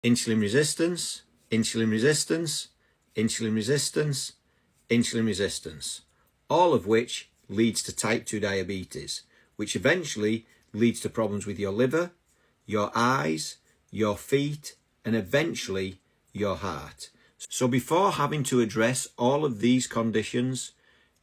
insulin resistance, insulin resistance, insulin resistance, insulin resistance, all of which leads to type 2 diabetes, which eventually leads to problems with your liver, your eyes, your feet, and eventually your heart. So before having to address all of these conditions,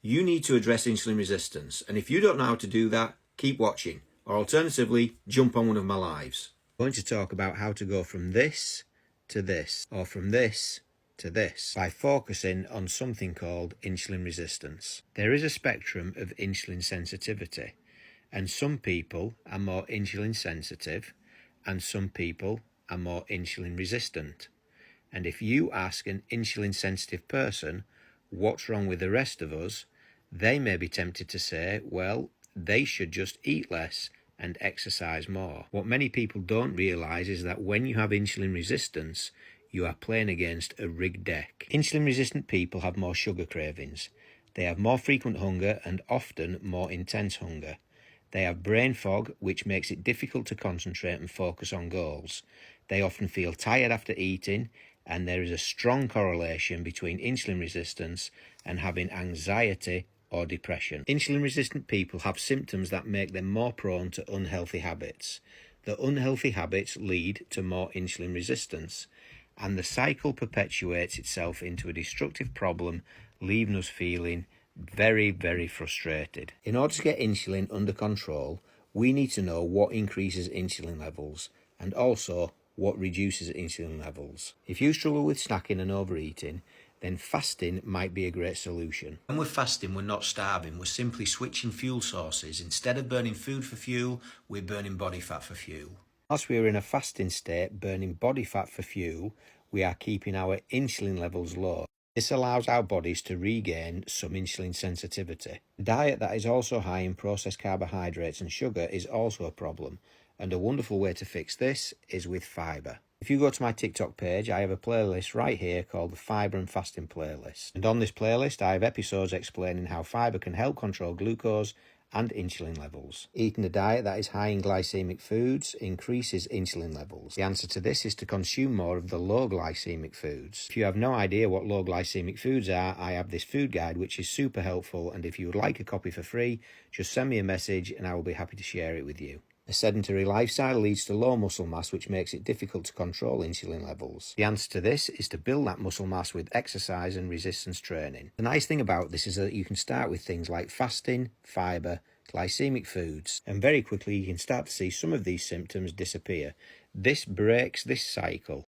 you need to address insulin resistance. And if you don't know how to do that, keep watching, or alternatively, jump on one of my lives. I'm going to talk about how to go from this to this, or from this to this, by focusing on something called insulin resistance. There is a spectrum of insulin sensitivity, and some people are more insulin sensitive and some people are more insulin resistant. And if you ask an insulin sensitive person what's wrong with the rest of us, they may be tempted to say, well, they should just eat less and exercise more. What many people don't realise is that when you have insulin resistance, you are playing against a rigged deck. Insulin resistant people have more sugar cravings. They have more frequent hunger and often more intense hunger. They have brain fog, which makes it difficult to concentrate and focus on goals. They often feel tired after eating, and there is a strong correlation between insulin resistance and having anxiety or depression. Insulin-resistant people have symptoms that make them more prone to unhealthy habits. The unhealthy habits lead to more insulin resistance, and the cycle perpetuates itself into a destructive problem, leaving us feeling very, very frustrated. In order to get insulin under control, we need to know what increases insulin levels and also what reduces insulin levels. If you struggle with snacking and overeating, then fasting might be a great solution. When we're fasting, we're not starving, we're simply switching fuel sources. Instead of burning food for fuel, we're burning body fat for fuel. Whilst we are in a fasting state, burning body fat for fuel, we are keeping our insulin levels low. This allows our bodies to regain some insulin sensitivity. A diet that is also high in processed carbohydrates and sugar is also a problem, and a wonderful way to fix this is with fibre. If you go to my TikTok page, I have a playlist right here called the Fibre and Fasting Playlist. And on this playlist, I have episodes explaining how fibre can help control glucose and insulin levels. Eating a diet that is high in glycemic foods increases insulin levels. The answer to this is to consume more of the low glycemic foods. If you have no idea what low glycemic foods are, I have this food guide which is super helpful, and if you would like a copy for free, just send me a message and I will be happy to share it with you. A sedentary lifestyle leads to low muscle mass, which makes it difficult to control insulin levels. The answer to this is to build that muscle mass with exercise and resistance training. The nice thing about this is that you can start with things like fasting, fibre, glycemic foods, and very quickly you can start to see some of these symptoms disappear. This breaks this cycle.